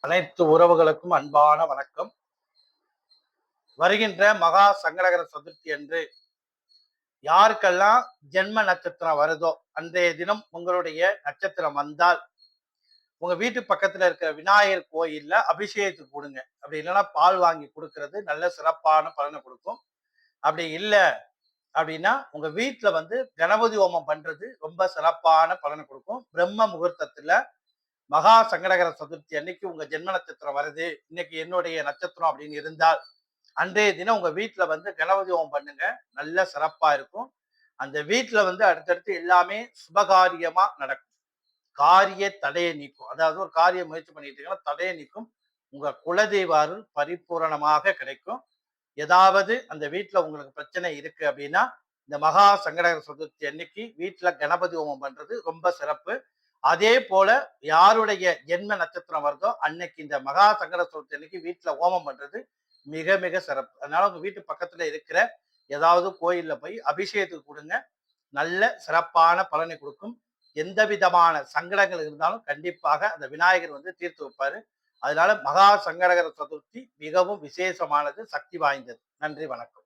அனைத்து உறவுகளுக்கும் அன்பான வணக்கம். வருகின்ற மகா சங்கடகர சதுர்த்தி அன்று யாருக்கெல்லாம் ஜென்ம நட்சத்திரம் வருதோ அன்றைய தினம் உங்களுடைய நட்சத்திரம் வந்தால் உங்க வீட்டு பக்கத்துல இருக்கிற விநாயகர் கோயில்ல அபிஷேகத்துக்கு கொடுங்க. அப்படி இல்லைன்னா பால் வாங்கி கொடுக்கறது நல்ல சிறப்பான பலனை கொடுக்கும். அப்படி இல்லை அப்படின்னா உங்க வீட்டுல கணபதி ஹோமம் பண்றது ரொம்ப சிறப்பான பலனை கொடுக்கும். பிரம்ம முகூர்த்தத்துல மகா சங்கடகர சதுர்த்தி அன்னைக்கு உங்க ஜென்ம நட்சத்திரம் வருது, இன்னைக்கு என்னுடைய நட்சத்திரம் அப்படின்னு இருந்தால் அன்றைய தினம் உங்க வீட்டுல கணபதி ஹோமம் பண்ணுங்க. நல்ல சிறப்பா இருக்கும். அந்த வீட்டுல அடுத்தடுத்து எல்லாமே சுபகாரியமா நடக்கும். காரிய தடையை நீக்கும். அதாவது ஒரு காரிய முயற்சி பண்ணிட்டு இருக்கீங்கன்னா தடையை நீக்கும். உங்க குலதெய்வ அருள் பரிபூரணமாக கிடைக்கும். ஏதாவது அந்த வீட்டுல உங்களுக்கு பிரச்சனை இருக்கு அப்படின்னா இந்த மகா சங்கடகர சதுர்த்தி அன்னைக்கு வீட்டுல கணபதி ஹோமம் பண்றது ரொம்ப சிறப்பு. அதே போல யாருடைய ஜென்ம நட்சத்திரம் வருதோ அன்னைக்கு இந்த மகா சங்கட சதுர்த்தி அன்னைக்கு வீட்டுல ஹோமம் பண்றது மிக மிக சிறப்பு. அதனால உங்க வீட்டு பக்கத்துல இருக்கிற ஏதாவது கோயில்ல போய் அபிஷேகத்துக்கு கொடுங்க. நல்ல சிறப்பான பலனை கொடுக்கும். எந்த விதமான சங்கடங்கள் இருந்தாலும் கண்டிப்பாக அந்த விநாயகர் தீர்த்து வைப்பாரு. அதனால மகா சங்கடகர சதுர்த்தி மிகவும் விசேஷமானது, சக்தி வாய்ந்தது. நன்றி, வணக்கம்.